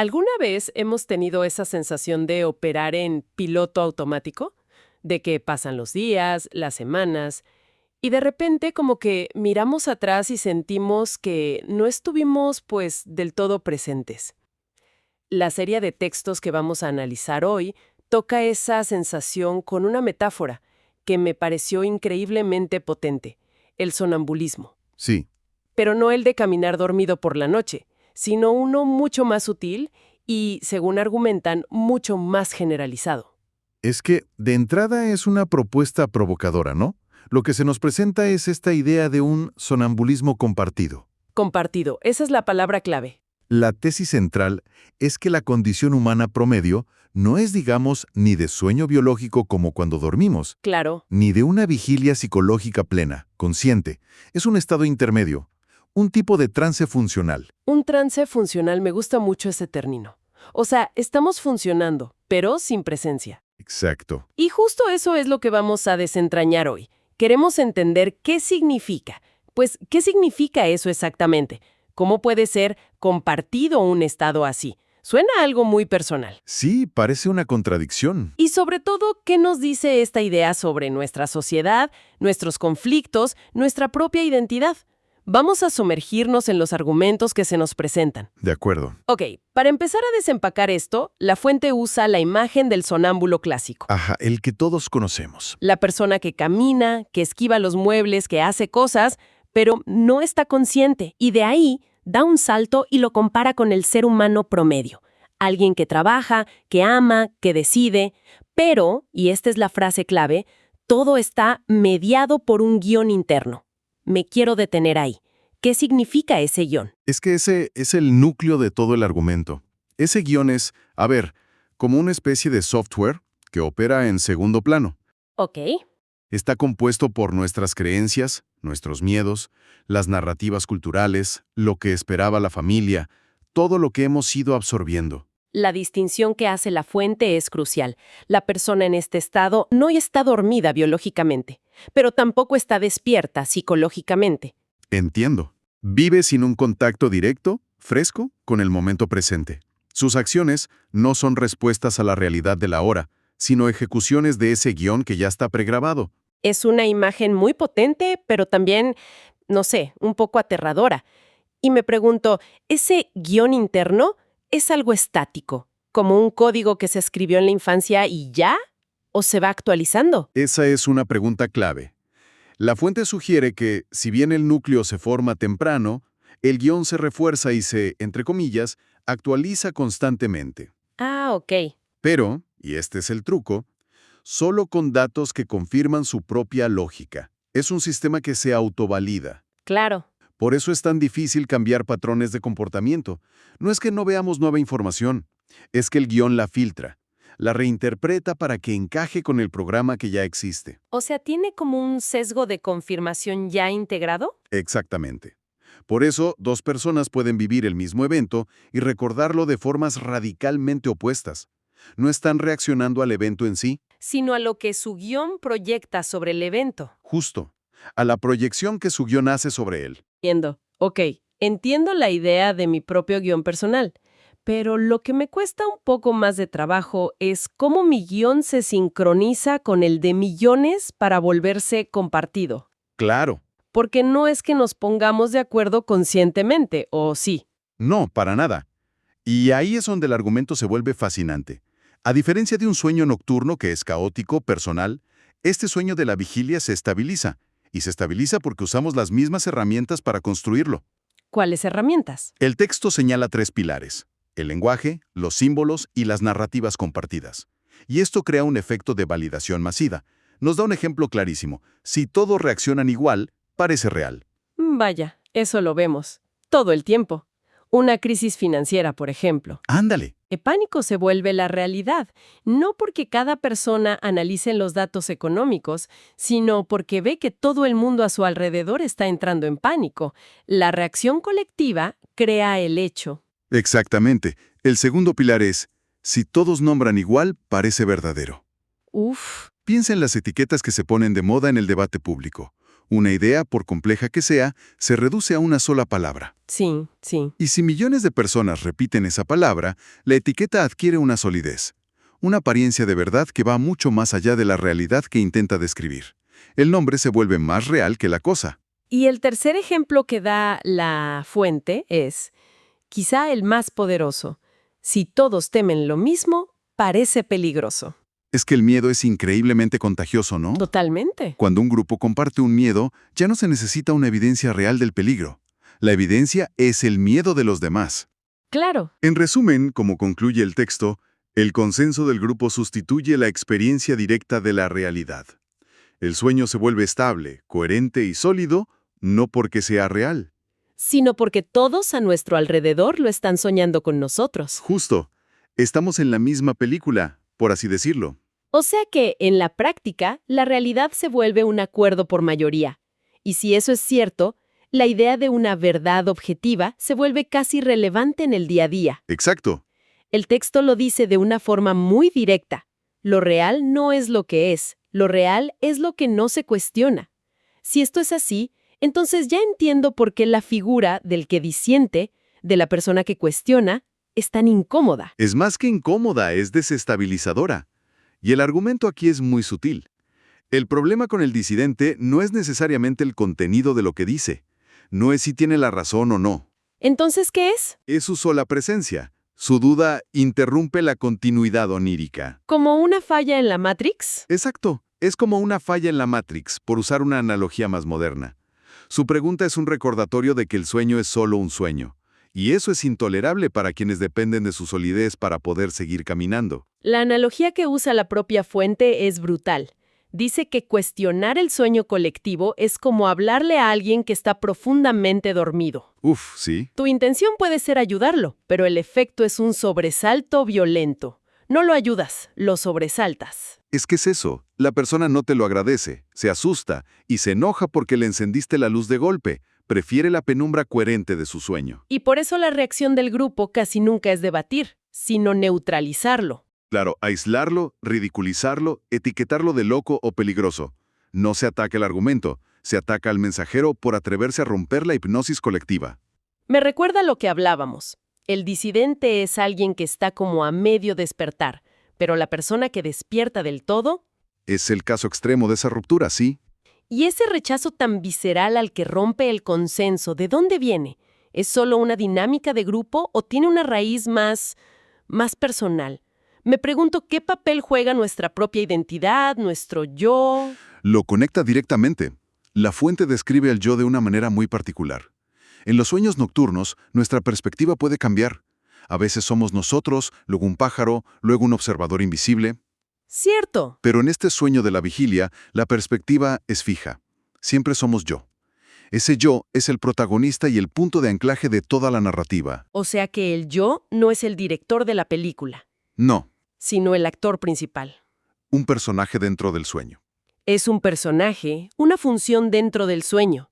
¿Alguna vez hemos tenido esa sensación de operar en piloto automático? De que pasan los días, las semanas, y de repente como que miramos atrás y sentimos que no estuvimos pues del todo presentes. La serie de textos que vamos a analizar hoy toca esa sensación con una metáfora que me pareció increíblemente potente, el sonambulismo. Sí, Pero no el de caminar dormido por la noche, sino uno mucho más sutil y, según argumentan, mucho más generalizado. es que de entrada es una propuesta provocadora, ¿no? Lo que se nos presenta es esta idea de un sonambulismo compartido. Compartido, esa es la palabra clave. La tesis central es que la condición humana promedio no es, digamos, ni de sueño biológico como cuando dormimos, Claro, ni de una vigilia psicológica plena, consciente. Es un estado intermedio, un tipo de trance funcional. un trance funcional, me gusta mucho ese término. O sea, estamos funcionando, pero sin presencia. Exacto. Y justo eso es lo que vamos a desentrañar hoy. Queremos entender qué significa. Pues, ¿qué significa eso exactamente? ¿Cómo puede ser compartido un estado así? Suena algo muy personal. Sí, parece una contradicción. Y sobre todo, ¿qué nos dice esta idea sobre nuestra sociedad, nuestros conflictos, nuestra propia identidad? Vamos a sumergirnos en los argumentos que se nos presentan. De acuerdo. Ok, para empezar a desempacar esto, la fuente usa la imagen del sonámbulo clásico. Ajá, el que todos conocemos. La persona que camina, que esquiva los muebles, que hace cosas, pero no está consciente. Y de ahí da un salto y lo compara con el ser humano promedio. Alguien que trabaja, que ama, que decide. Pero, y esta es la frase clave, todo está mediado por un guión interno. Me quiero detener ahí. ¿Qué significa ese guión? Es que ese es el núcleo de todo el argumento. Ese guión es, a ver, como una especie de software que opera en segundo plano. Ok. Está compuesto por nuestras creencias, nuestros miedos, las narrativas culturales, lo que esperaba la familia, todo lo que hemos ido absorbiendo. La distinción que hace la fuente es crucial. La persona en este estado no está dormida biológicamente, pero tampoco está despierta psicológicamente. Entiendo. Vive sin un contacto directo, fresco, con el momento presente. Sus acciones no son respuestas a la realidad de la hora, sino ejecuciones de ese guión que ya está pregrabado. Es una imagen muy potente, pero también, no sé, un poco aterradora. Y me pregunto, ¿ese guión interno es algo estático, como un código que se escribió en la infancia y ya? ¿O se va actualizando? Esa es una pregunta clave. La fuente sugiere que, si bien el núcleo se forma temprano, el guión se refuerza y se, entre comillas, actualiza constantemente. Ah, ok. Pero, y este es el truco, solo con datos que confirman su propia lógica. Es un sistema que se autovalida. Claro. Por eso es tan difícil cambiar patrones de comportamiento. No es que no veamos nueva información, es que el guión la filtra, la reinterpreta para que encaje con el programa que ya existe. O sea, ¿tiene como un sesgo de confirmación ya integrado? Exactamente. Por eso, dos personas pueden vivir el mismo evento y recordarlo de formas radicalmente opuestas. No están reaccionando al evento en sí, Sino a lo que su guión proyecta sobre el evento. justo, a la proyección que su guión hace sobre él. Entiendo. Ok, entiendo la idea de mi propio guión personal, pero lo que me cuesta un poco más de trabajo es cómo mi guión se sincroniza con el de millones para volverse compartido. Claro. Porque no es que nos pongamos de acuerdo conscientemente, ¿o sí? No, para nada. Y ahí es donde el argumento se vuelve fascinante. A diferencia de un sueño nocturno que es caótico, personal, este sueño de la vigilia se estabiliza. Y se estabiliza porque usamos las mismas herramientas para construirlo. ¿Cuáles herramientas? El texto señala tres pilares: el lenguaje, los símbolos y las narrativas compartidas. Y esto crea un efecto de validación masiva. Nos da un ejemplo clarísimo. Si todos reaccionan igual, parece real. Vaya, eso lo vemos. Todo el tiempo. Una crisis financiera, por ejemplo. Ándale. El pánico se vuelve la realidad, no porque cada persona analice los datos económicos, sino porque ve que todo el mundo a su alrededor está entrando en pánico. La reacción colectiva crea el hecho. Exactamente. El segundo pilar es, si todos nombran igual, parece verdadero. Uf, Piensa en las etiquetas que se ponen de moda en el debate público. Una idea, por compleja que sea, se reduce a una sola palabra. Sí, sí. Y si millones de personas repiten esa palabra, la etiqueta adquiere una solidez, una apariencia de verdad que va mucho más allá de la realidad que intenta describir. El nombre se vuelve más real que la cosa. Y el tercer ejemplo que da la fuente es, quizá el más poderoso. Si todos temen lo mismo, parece peligroso. Es que el miedo es increíblemente contagioso, ¿no? Totalmente. Cuando un grupo comparte un miedo, ya no se necesita una evidencia real del peligro. La evidencia es el miedo de los demás. Claro. En resumen, como concluye el texto, el consenso del grupo sustituye la experiencia directa de la realidad. El sueño se vuelve estable, coherente y sólido, no porque sea real. Sino porque todos a nuestro alrededor lo están soñando con nosotros. Justo, estamos en la misma película, por así decirlo. O sea que, en la práctica, la realidad se vuelve un acuerdo por mayoría. Y si eso es cierto, la idea de una verdad objetiva se vuelve casi relevante en el día a día. Exacto. El texto lo dice de una forma muy directa. Lo real no es lo que es, lo real es lo que no se cuestiona. Si esto es así, entonces ya entiendo por qué la figura del que disiente, de la persona que cuestiona, es tan incómoda. Es más que incómoda, es desestabilizadora. Y el argumento aquí es muy sutil. El problema con el disidente no es necesariamente el contenido de lo que dice. No es si tiene la razón o no. ¿Entonces qué es? Es su sola presencia. Su duda interrumpe la continuidad onírica. ¿Como una falla en la Matrix? Exacto. Es como una falla en la Matrix, por usar una analogía más moderna. Su pregunta es un recordatorio de que el sueño es solo un sueño. Y eso es intolerable para quienes dependen de su solidez para poder seguir caminando. La analogía que usa la propia fuente es brutal. Dice que cuestionar el sueño colectivo es como hablarle a alguien que está profundamente dormido. Uf, sí. Tu intención puede ser ayudarlo, pero el efecto es un sobresalto violento. No lo ayudas, lo sobresaltas. Es que es eso. La persona no te lo agradece, se asusta y se enoja porque le encendiste la luz de golpe. Prefiere la penumbra coherente de su sueño. Y por eso la reacción del grupo casi nunca es debatir, sino neutralizarlo. Claro, aislarlo, ridiculizarlo, etiquetarlo de loco o peligroso. No se ataca el argumento, se ataca al mensajero por atreverse a romper la hipnosis colectiva. Me recuerda lo que hablábamos. El disidente es alguien que está como a medio despertar, pero la persona que despierta del todo... Es el caso extremo de esa ruptura, sí. Y ese rechazo tan visceral al que rompe el consenso, ¿de dónde viene? ¿Es solo una dinámica de grupo o tiene una raíz más personal? Me pregunto qué papel juega nuestra propia identidad, nuestro yo. Lo conecta directamente. La fuente describe el yo de una manera muy particular. En los sueños nocturnos, nuestra perspectiva puede cambiar. A veces somos nosotros, luego un pájaro, luego un observador invisible. Cierto. Pero en este sueño de la vigilia, la perspectiva es fija. Siempre somos yo. Ese yo es el protagonista y el punto de anclaje de toda la narrativa. O sea que el yo no es el director de la película, No, sino el actor principal. un personaje dentro del sueño. Es un personaje, una función dentro del sueño.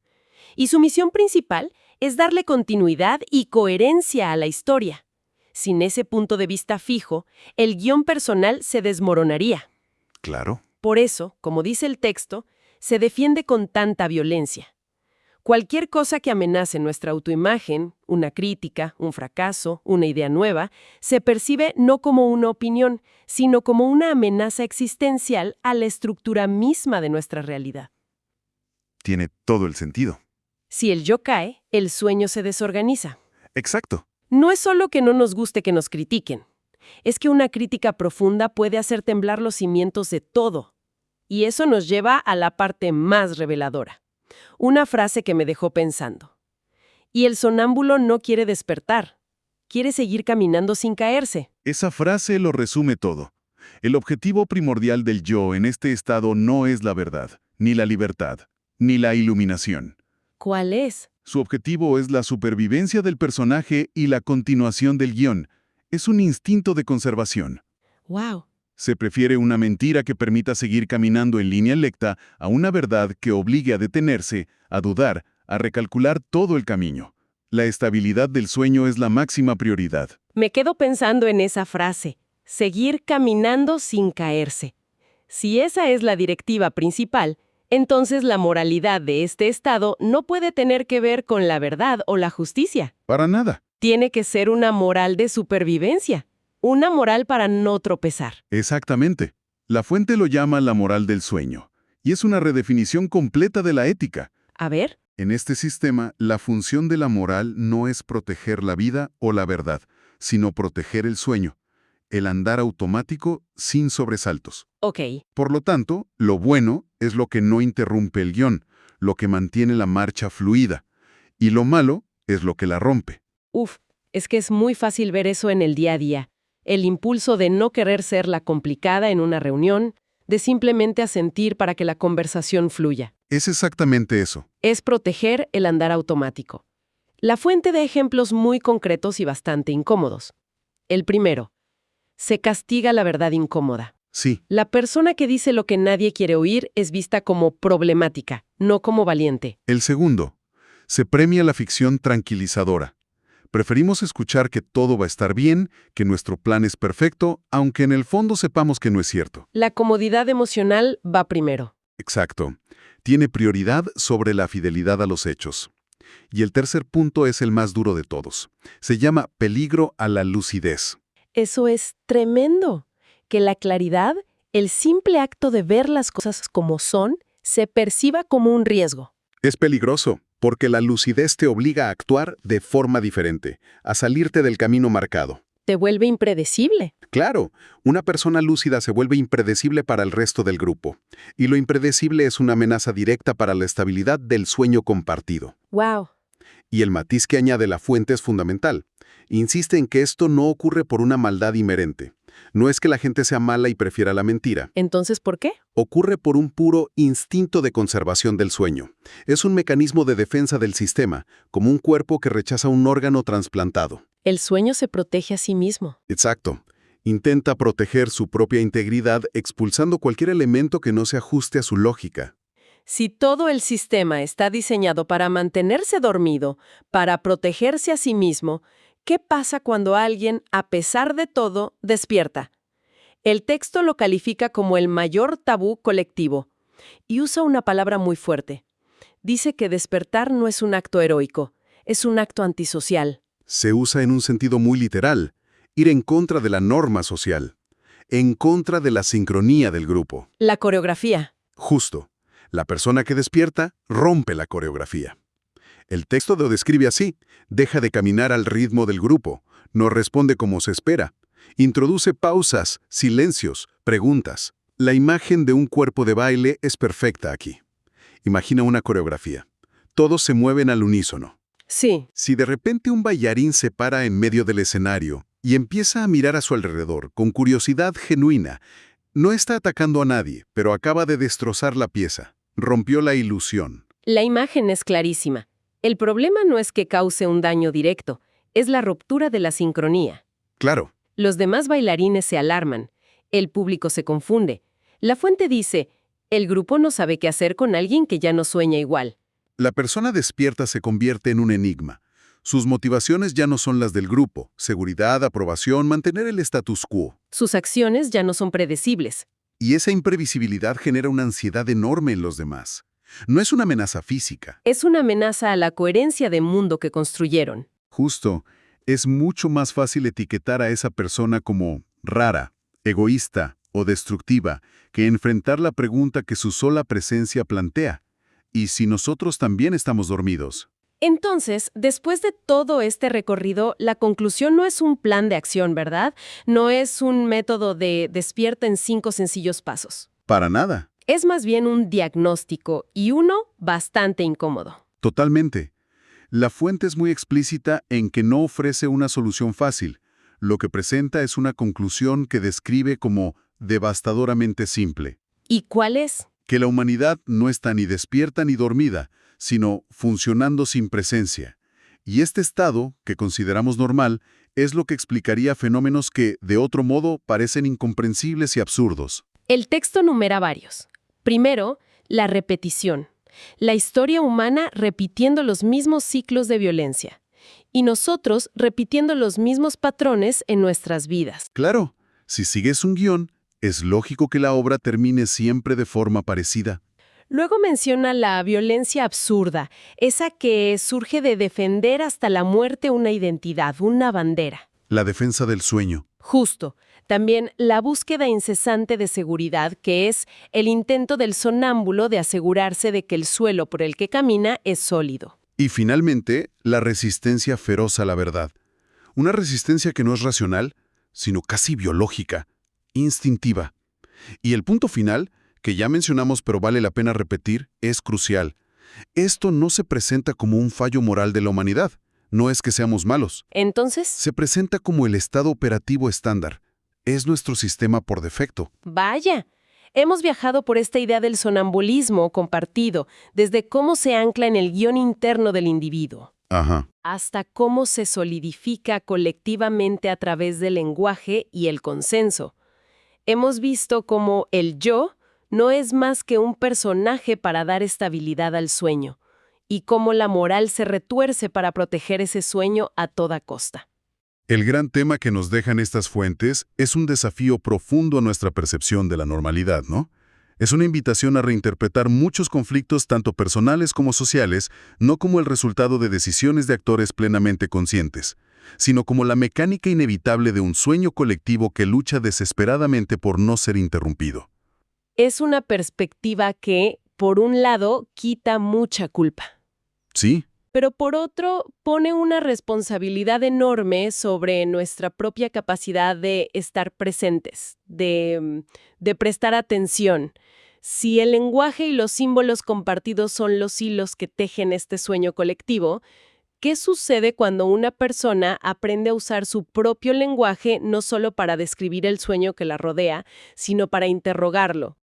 Y su misión principal es darle continuidad y coherencia a la historia. Sin ese punto de vista fijo, el guión personal se desmoronaría. Claro. Por eso, como dice el texto, se defiende con tanta violencia. Cualquier cosa que amenace nuestra autoimagen, una crítica, un fracaso, una idea nueva, se percibe no como una opinión, sino como una amenaza existencial a la estructura misma de nuestra realidad. Tiene todo el sentido. Si el yo cae, el sueño se desorganiza. Exacto. No es solo que no nos guste que nos critiquen. Es que una crítica profunda puede hacer temblar los cimientos de todo. Y eso nos lleva a la parte más reveladora. Una frase que me dejó pensando. Y el sonámbulo no quiere despertar. Quiere seguir caminando sin caerse. Esa frase lo resume todo. El objetivo primordial del yo en este estado no es la verdad, ni la libertad, ni la iluminación. ¿Cuál es? Su objetivo es la supervivencia del personaje y la continuación del guión. Es un instinto de conservación. ¡Wow! Se prefiere una mentira que permita seguir caminando en línea recta a una verdad que obligue a detenerse, a dudar, a recalcular todo el camino. La estabilidad del sueño es la máxima prioridad. Me quedo pensando en esa frase. Seguir caminando sin caerse. Si esa es la directiva principal, Entonces la moralidad de este estado no puede tener que ver con la verdad o la justicia. Para nada. Tiene que ser una moral de supervivencia, una moral para no tropezar. Exactamente. La fuente lo llama la moral del sueño, y es una redefinición completa de la ética. A ver, En este sistema, la función de la moral no es proteger la vida o la verdad, sino proteger el sueño, el andar automático sin sobresaltos. ok. Por lo tanto, lo bueno es lo que no interrumpe el guión, lo que mantiene la marcha fluida, y lo malo es lo que la rompe. Uf, es que es muy fácil ver eso en el día a día. El impulso de no querer ser la complicada en una reunión, de simplemente asentir para que la conversación fluya. Es exactamente eso. Es proteger el andar automático. La fuente da ejemplos muy concretos y bastante incómodos. El primero, se castiga la verdad incómoda. Sí, La persona que dice lo que nadie quiere oír es vista como problemática, no como valiente. el segundo, se premia la ficción tranquilizadora. Preferimos escuchar que todo va a estar bien, que nuestro plan es perfecto, aunque en el fondo sepamos que no es cierto. La comodidad emocional va primero. Exacto. Tiene prioridad sobre la fidelidad a los hechos. Y el tercer punto es el más duro de todos. Se llama peligro a la lucidez. Eso es tremendo. Que la claridad, el simple acto de ver las cosas como son, se perciba como un riesgo. Es peligroso, porque la lucidez te obliga a actuar de forma diferente, a salirte del camino marcado. Te vuelve impredecible. Claro, una persona lúcida se vuelve impredecible para el resto del grupo, y lo impredecible es una amenaza directa para la estabilidad del sueño compartido. ¡Wow! Y el matiz que añade la fuente es fundamental. Insiste en que esto no ocurre por una maldad inherente. No es que la gente sea mala y prefiera la mentira. ¿Entonces por qué? Ocurre por un puro instinto de conservación del sueño. Es un mecanismo de defensa del sistema, como un cuerpo que rechaza un órgano trasplantado. El sueño se protege a sí mismo. Exacto. Intenta proteger su propia integridad expulsando cualquier elemento que no se ajuste a su lógica. Si todo el sistema está diseñado para mantenerse dormido, para protegerse a sí mismo, ¿qué pasa cuando alguien, a pesar de todo, despierta? El texto lo califica como el mayor tabú colectivo y usa una palabra muy fuerte. Dice que despertar no es un acto heroico, es un acto antisocial. Se usa en un sentido muy literal, ir en contra de la norma social, en contra de la sincronía del grupo. La coreografía. Justo, la persona que despierta rompe la coreografía. El texto lo describe así: deja de caminar al ritmo del grupo, no responde como se espera, introduce pausas, silencios, preguntas. La imagen de un cuerpo de baile es perfecta aquí. Imagina una coreografía. Todos se mueven al unísono. Sí, Si de repente un bailarín se para en medio del escenario y empieza a mirar a su alrededor con curiosidad genuina, no está atacando a nadie, pero acaba de destrozar la pieza. Rompió la ilusión. la imagen es clarísima. El problema no es que cause un daño directo, es la ruptura de la sincronía. Claro, Los demás bailarines se alarman, el público se confunde. La fuente dice, el grupo no sabe qué hacer con alguien que ya no sueña igual. la persona despierta se convierte en un enigma. Sus motivaciones ya no son las del grupo: seguridad, aprobación, mantener el status quo. Sus acciones ya no son predecibles. Y esa imprevisibilidad genera una ansiedad enorme en los demás. No es una amenaza física. Es una amenaza a la coherencia de mundo que construyeron. Justo, es mucho más fácil etiquetar a esa persona como rara, egoísta o destructiva que enfrentar la pregunta que su sola presencia plantea: ¿y si nosotros también estamos dormidos? Entonces, después de todo este recorrido, la conclusión no es un plan de acción, ¿verdad? No es un método de despierta en 5 sencillos pasos. Para nada. Es más bien un diagnóstico y uno bastante incómodo. Totalmente. La fuente es muy explícita en que no ofrece una solución fácil. Lo que presenta es una conclusión que describe como devastadoramente simple: ¿Y cuál es? que la humanidad no está ni despierta ni dormida, sino funcionando sin presencia. Y este estado, que consideramos normal, es lo que explicaría fenómenos que, de otro modo, parecen incomprensibles y absurdos. El texto numera varios. Primero, la repetición. La historia humana repitiendo los mismos ciclos de violencia. Y nosotros repitiendo los mismos patrones en nuestras vidas. Claro, si sigues un guión, es lógico que la obra termine siempre de forma parecida. Luego menciona la violencia absurda, esa que surge de defender hasta la muerte una identidad, una bandera. La defensa del sueño. Justo. También la búsqueda incesante de seguridad, que es el intento del sonámbulo de asegurarse de que el suelo por el que camina es sólido. Y finalmente, la resistencia feroz a la verdad. Una resistencia que no es racional, sino casi biológica, instintiva. Y el punto final, que ya mencionamos pero vale la pena repetir, es crucial. Esto no se presenta como un fallo moral de la humanidad. No es que seamos malos. Entonces, Se presenta como el estado operativo estándar. Es nuestro sistema por defecto. vaya. Hemos viajado por esta idea del sonambulismo compartido, desde cómo se ancla en el guión interno del individuo, Ajá. hasta cómo se solidifica colectivamente a través del lenguaje y el consenso. Hemos visto cómo el yo no es más que un personaje para dar estabilidad al sueño, y cómo la moral se retuerce para proteger ese sueño a toda costa. El gran tema que nos dejan estas fuentes es un desafío profundo a nuestra percepción de la normalidad, ¿no? Es una invitación a reinterpretar muchos conflictos, tanto personales como sociales, no como el resultado de decisiones de actores plenamente conscientes, sino como la mecánica inevitable de un sueño colectivo que lucha desesperadamente por no ser interrumpido. Es una perspectiva que, por un lado, quita mucha culpa, ¿Sí? pero por otro, pone una responsabilidad enorme sobre nuestra propia capacidad de estar presentes, de prestar atención. Si el lenguaje y los símbolos compartidos son los hilos que tejen este sueño colectivo, ¿qué sucede cuando una persona aprende a usar su propio lenguaje no solo para describir el sueño que la rodea, sino para interrogarlo,